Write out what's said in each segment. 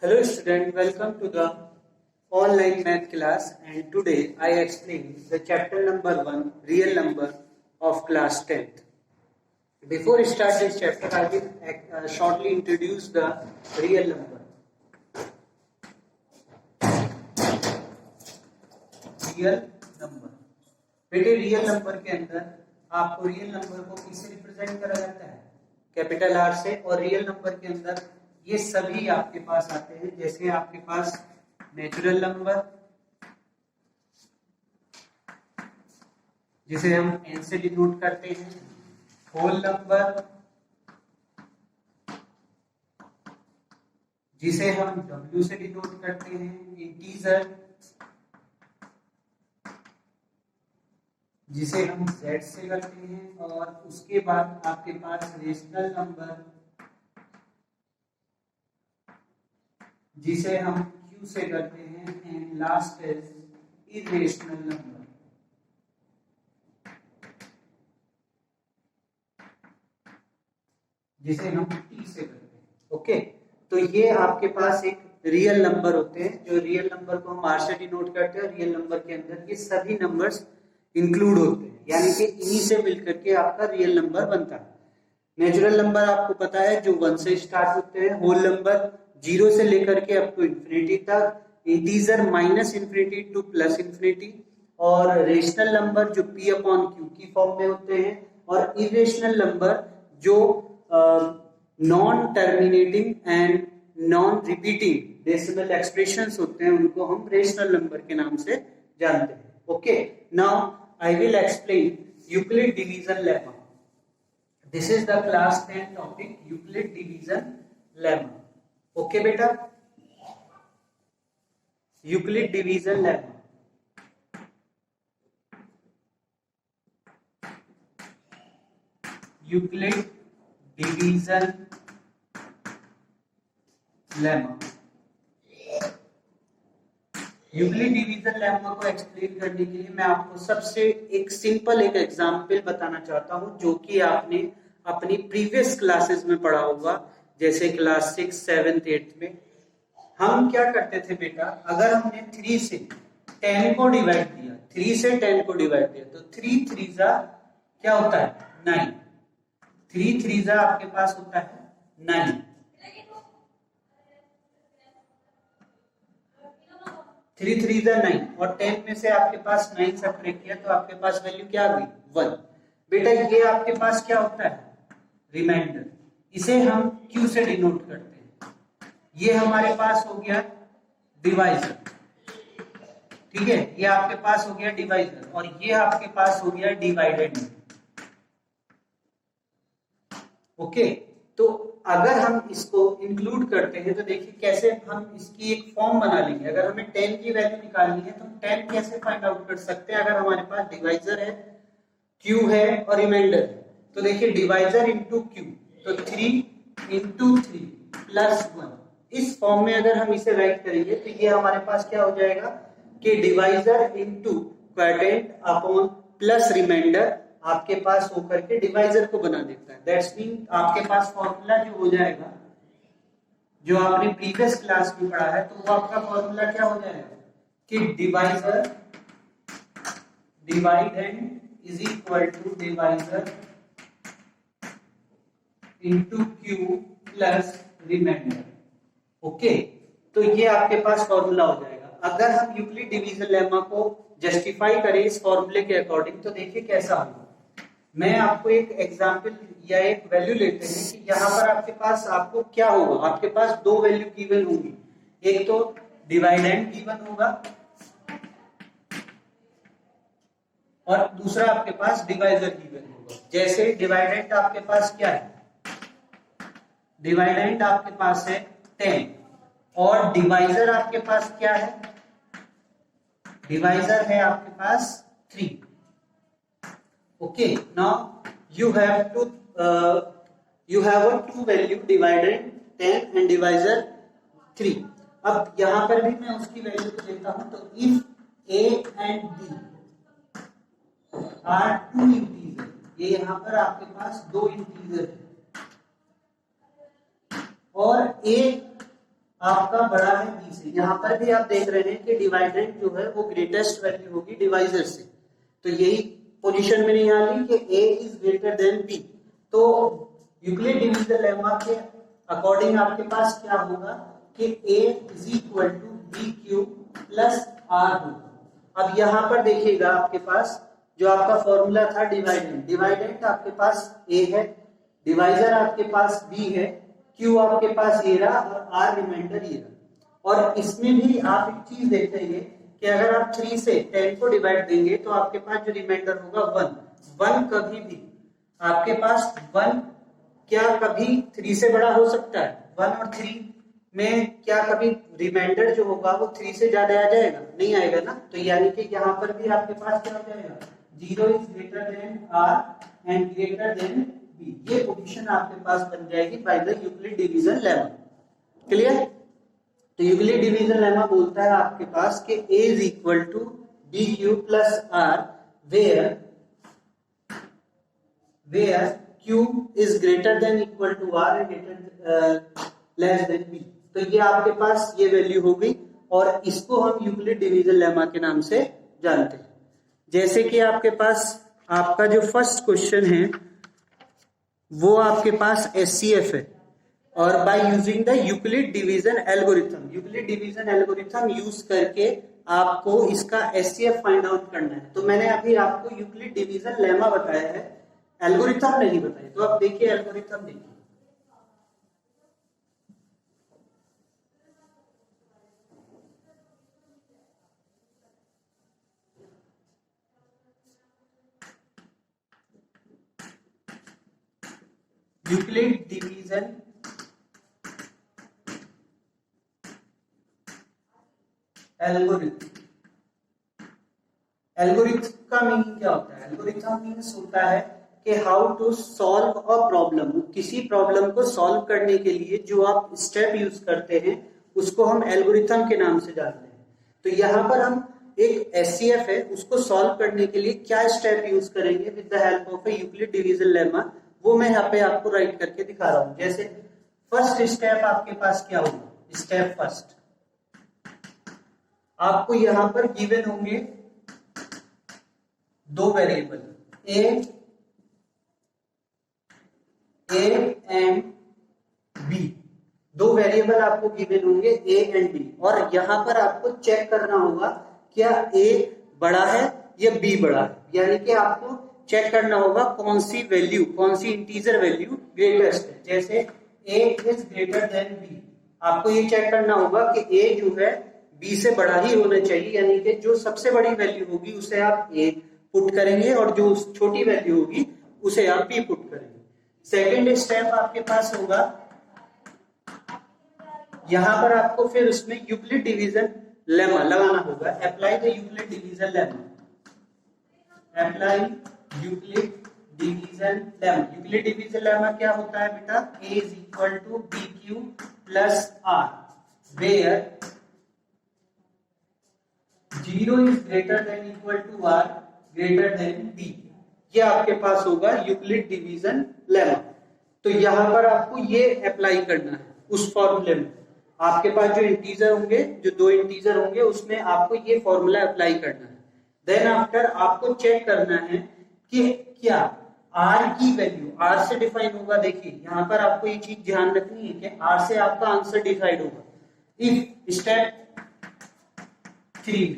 Hello student, welcome to the online math class, and today I explain the chapter number 1 real number of class 10th. Before I start this chapter, I will shortly introduce the real number. Real number बेटे real number के अंदर आपको real number को किससे represent करा जाता है? Capital R से। और रियल नंबर के अंदर ये सभी आपके पास आते हैं, जैसे आपके पास नेचुरल नंबर जिसे हम एन से डिनोट करते हैं, होल नंबर जिसे हम डब्ल्यू से डिनोट करते हैं, इंटीजर जिसे हम z से करते हैं, और उसके बाद आपके पास रेशनल नंबर जिसे हम q से करते हैं, and last is irrational number जिसे हम t से करते हैं। ओके, तो ये आपके पास एक रियल नंबर होते हैं, जो रियल नंबर को हम r से डिनोट करते हैं। रियल नंबर के अंदर ये सभी नंबर्स इंक्लूड होते हैं, यानी कि इन्हीं से मिलकर के आपका रियल नंबर बनता है। नेचुरल नंबर आपको पता है जो 1 से स्टार्ट होते हैं, होल नंबर 0 से लेकर के अप टू इंफिनिटी तक, इंटीजर -इंफिनिटी टू +इंफिनिटी, और रेशनल नंबर जो p अपॉन q की फॉर्म में होते हैं, और इरेशनल नंबर जो non terminating and non repeating decimal expressions होते हैं, उनको हम रेशनल नंबर के नाम से जानते हैं। Okay, now I will explain Euclid division lemma. This is the class 10 topic, Euclid division lemma. Okay beta, Euclid division lemma. Euclid division lemma. Euclid division lemma को एक्सप्लेन करने के लिए मैं आपको सबसे एक सिंपल एक एग्जांपल बताना चाहता हूं, जो कि आपने अपनी प्रीवियस क्लासेस में पढ़ा होगा, जैसे क्लास 6, 7, 8 में। हम क्या करते थे बेटा, अगर हमने 3 से 10 को डिवाइड किया, 3 से 10 को डिवाइड किया, तो 3 3 क्या होता है? 9। 3 3 आपके पास होता है 9। 3 3 9, और 10 में से आपके पास 9 सब्ट्रैक्ट किया तो आपके पास वैल्यू क्या आ गई? 1। बेटा ये आपके पास क्या होता है? रिमाइंडर। इसे हम q से डिनोट करते हैं। ये हमारे पास हो गया डिवाइजर, ठीक है, ये आपके पास हो गया डिवाइजर, और ये आपके पास हो गया डिवाइडेंड। ओके, तो अगर हम इसको इंक्लूड करते हैं तो देखिए कैसे हम इसकी एक फॉर्म बना लेंगे। अगर हमें 10 की वैल्यू निकालनी है तो हम 10 कैसे फाइंड आउट कर सकते हैं? अगर हमारे पास डिवाइजर है, q है और रिमाइंडर है, तो देखिए डिवाइजर इंटू q, तो 3 इंटू 3 प्लस 1, इस फॉर्म में अगर हम इसे राइट करेंगे तो ये हमारे पास क्या हो जाएगा कि divisor into quotient upon plus remainder आपके पास होकर के डिवाइजर को बना देता है। दैट्स मीन आपके पास फॉर्मूला जो हो जाएगा, जो आपने प्रीवियस क्लास में पढ़ा है, तो वो आपका फॉर्मूला क्या हो जाएगा कि divisor dividend is equal to divisor into q plus remainder. Okay, तो ये आपके पास फॉर्मूला हो जाएगा। अगर हम यूक्लिड डिवीजन लेमा को जस्टिफाई करें इस फॉर्मूले के अकॉर्डिंग, तो देखिए कैसा होगा। मैं आपको एक एग्जांपल या एक वैल्यू लेते हैं कि यहाँ पर आपके पास आपको क्या होगा, आपके पास 2 वैल्यू गिवन होंगी, एक तो डिवाइडेंड गिवन होगा और दूसरा आपके पास डिवाइजर गिवन होगा। जैसे डिवाइडेंड आपके पास क्या है? डिवाइडेंड आपके पास है 10, और डिवाइजर आपके पास क्या है? डिवाइजर है आपके पास 3। Okay, now you have to you have a 2 value dividend 10 and divisor 3। अब यहां पर भी मैं उसकी वैल्यू को देता हूं, तो if a and b are 2 integer, ये यहां पर आपके पास 2 इंटीजर है, और a आपका बड़ा है बी से। यहाँ पर भी आप देख रहे हैं कि डिवाइडेंड जो है वो ग्रेटेस्ट वैल्यू होगी डिवाइजर से, तो यही पोजीशन में नहीं आ रही कि A is greater than B. तो यूक्लिड डिवीजन लेमा के अकॉर्डिंग आपके पास क्या होगा कि A is equal to B cube plus R होगा। अब यहाँ पर देखिएगा आपके पास जो आपका फॉर्मूला था डिवाइडेंड, डिवाइडेंड आपके पास ए है, डिवाइजर आपके पास बी है, क्यू आपके पास ये रहा और आर रिमाइंडर ये रहा। और इसमें भी आप एक चीज देखेंगे कि अगर आप 3 से 10 को डिवाइड देंगे तो आपके पास जो रिमाइंडर होगा 1 कभी भी आपके पास 1 क्या कभी 3 से बड़ा हो सकता है? 1 और 3 में क्या कभी रिमाइंडर जो होगा वो 3 से ज्यादा आ जाएगा? नहीं आएगा ना। तो यानी कि यहाँ पर भी आपके पास क्या हो जाएगा, 0 is greater than r and greater than b. ये पोजीशन आपके पास बन जाएगी by the Euclid division lemma. Clear? तो यूक्लिड डिवीजन लेमा बोलता है आपके पास कि a is equal to B Q plus are where q is greater than equal to r and greater less than b। तो ये आपके पास ये वैल्यू हो गई और इसको हम यूक्लिड डिवीजन लेमा के नाम से जानते हैं। जैसे कि आपके पास आपका जो फर्स्ट क्वेश्चन है वो आपके पास एचसीएफ है और by using the Euclid division algorithm, Euclid division algorithm use करके आपको इसका एचसीएफ फाइंड आउट करना है। तो मैंने अभी आपको यूक्लिड डिवीजन लेमा बताया है, एल्गोरिथम नहीं बताया। तो अब देखिए एल्गोरिथम देखिए, यूक्लिड डिवीजन एल्गोरिथम। एल्गोरिथम का मीनिंग क्या होता है? एल्गोरिथम मीन्स होता है कि how to solve a problem. किसी प्रॉब्लम को सॉल्व करने के लिए जो आप स्टेप यूज करते हैं उसको हम एल्गोरिथम के नाम से जानते हैं। तो यहाँ पर हम एक एचसीएफ है उसको सॉल्व करने के लिए क्या स्टेप यूज करेंगे with the help of A Euclid division lemma, वो मैं यहाँ पे आपको राइट करके दिखा रहा हूं। जैसे फर्स्ट स्टेप आपके पास क्या होगा, स्टेप फर्स्ट आपको यहां पर गिवन होंगे दो वेरिएबल ए एंड बी। दो वेरिएबल आपको गिवन होंगे ए एंड बी और यहां पर आपको चेक करना होगा क्या ए बड़ा है या बी बड़ा है। यानी कि आपको चेक करना होगा कौन सी वैल्यू, कौन सी इंटीजर वैल्यू ग्रेटेस्ट है। जैसे a is greater than b, आपको ये चेक करना होगा कि a जो है b से बड़ा ही होना चाहिए, यानी कि जो सबसे बड़ी वैल्यू होगी उसे आप a पुट करेंगे और जो छोटी वैल्यू होगी उसे आप b पुट करेंगे। सेकेंड स्टेप आपके पास होगा, यहां पर आपको फिर उसमें यूक्लिड डिवीजन लेमा लगाना होगा। Apply the Euclid division lemma, apply Euclid division lemma. Euclid division lemma क्या होता है बेटा, a is equal to B Q plus are where 0 is greater than equal to are greater than b। ये आपके पास होगा यूक्लिड डिवीजन लेमा। तो यहां पर आपको ये अप्लाई करना है उस फॉर्मूले में। आपके पास जो इंटीजर होंगे, जो दो इंटीजर होंगे, उसमें आपको ये फॉर्मूला अप्लाई करना है। देन आफ्टर आपको चेक करना है कि क्या r की वैल्यू, r से डिफाइन होगा। देखिए यहां पर आपको ये चीज ध्यान रखनी है कि r से आपका आंसर डिसाइड होगा। इफ स्टेप 3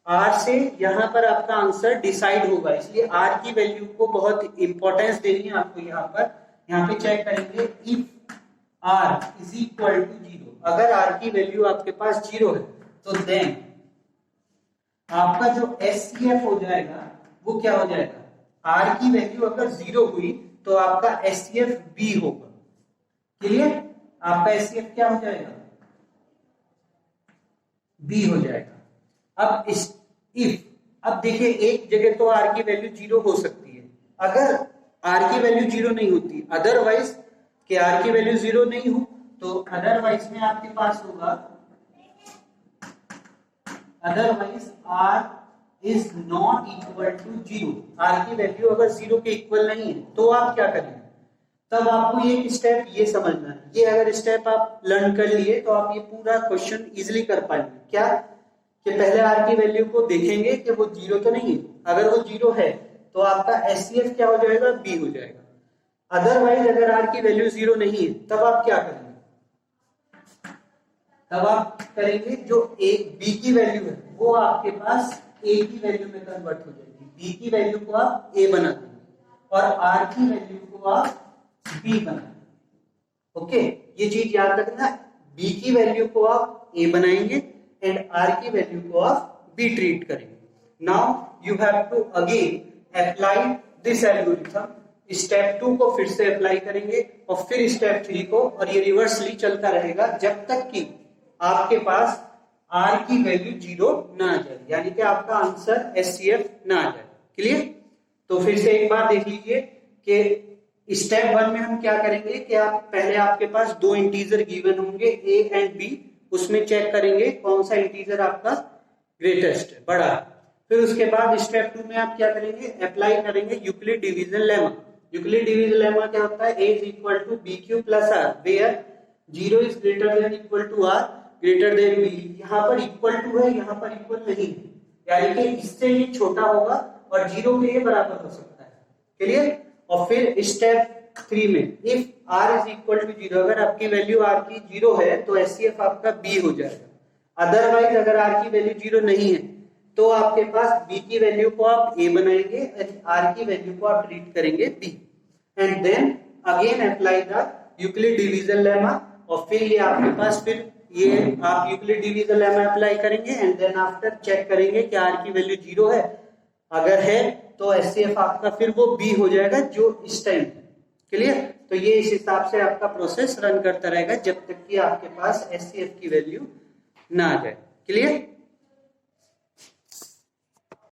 r से यहां पर आपका आंसर डिसाइड होगा, इसलिए r की वैल्यू को बहुत इंपॉर्टेंस देनी है आपको। यहाँ पे चेक करेंगे if r is equal to 0। अगर r की वैल्यू आपके पास 0 है तो देन आपका जो एचसीएफ हो जाएगा वो क्या हो जाएगा, r की वैल्यू अगर 0 हुई तो आपका एचसीएफ b होगा। क्लियर? आपका एचसीएफ क्या हो जाएगा, b हो जाएगा। अब देखिए एक जगह तो r की वैल्यू 0 हो सकती है, अगर r की वैल्यू 0 नहीं होती, अदरवाइज कि r की वैल्यू 0 नहीं हो तो अदरवाइज में आपके पास होगा, otherwise r is not equal to 0। r की वैल्यू अगर 0 के इक्वल नहीं है तो आप क्या करेंगे, तब आपको ये स्टेप ये समझना है। ये अगर स्टेप आप लर्न कर लिए तो आप ये पूरा क्वेश्चन इजिली कर पाएंगे। क्या कि पहले आर की वैल्यू को देखेंगे कि वो जीरो तो नहीं है, अगर वो जीरो है तो आपका एचसीएफ क्या हो जाएगा, बी हो जाएगा। अदरवाइज अगर आर की वैल्यू जीरो नहीं है तब आप क्या करेंगे, तब आप करेंगे जो ए बी की वैल्यू है वो आपके पास ए की वैल्यू में कन्वर्ट हो जाएगी। बी की वैल्यू को आप ए बना देंगे और आर की वैल्यू को आप बी बना देंगे। ओके, ये चीज याद रखना, बी की वैल्यू को आप ए बनाएंगे एंड आर की वैल्यू को आप बी ट्रीट करेंगे। Now you have to again apply this algorithm. Step 2 को फिर से अप्लाई करेंगे और फिर स्टेप 3 को, और ये रिवर्सली चलता रहेगा जब तक कि आपके पास आर की वैल्यू जीरो ना आ जाए, यानी कि आपका आंसर एचसीएफ ना आ जाए। क्लियर? तो फिर से एक बार देख लीजिए कि स्टेप 1 में हम क्या करेंगे कि आप पहले आपके पास दो इंटीजर गिवन होंगे ए एंड बी, उसमें चेक करेंगे कौन सा इंटीजर आपका ग्रेटेस्ट है, बड़ा। फिर उसके बाद स्टेप 2 में आप क्या करेंगे, अप्लाई करेंगे Euclid division lemma. Euclid division lemma क्या होता है, A is equal to B Q plus are, where zero is greater than equal to are greater than B. यहाँ पर इक्वल टू है, यहाँ पर इक्वल नहीं है, यानी कि इससे ये छोटा होगा और जीरो के ये बराबर हो सकता है। क्लियर? और फिर स्टेप 3 में if r is equal to zero, अगर आपकी वैल्यू r की जीरो है तो एचसीएफ आपका b हो जाएगा। अदरवाइज अगर r की वैल्यू जीरो नहीं है तो आपके पास b की वैल्यू को आप a बनाएंगे एंड r की वैल्यू को आप ट्रीट करेंगे b, and then again apply the Euclid division lemma. और फिर ये आपके पास फिर ये आप यूक्लिड डिवीजन लेमा अप्लाई करेंगे एंड देन आफ्टर चेक करेंगे कि r की वैल्यू जीरो है, अगर है तो एचसीएफ आपका फिर वो बी हो जाएगा जो इस टाइम। क्लियर? तो ये इस हिसाब से आपका प्रोसेस रन करता रहेगा जब तक कि आपके पास एचसीएफ की वैल्यू ना आ जाए। क्लियर?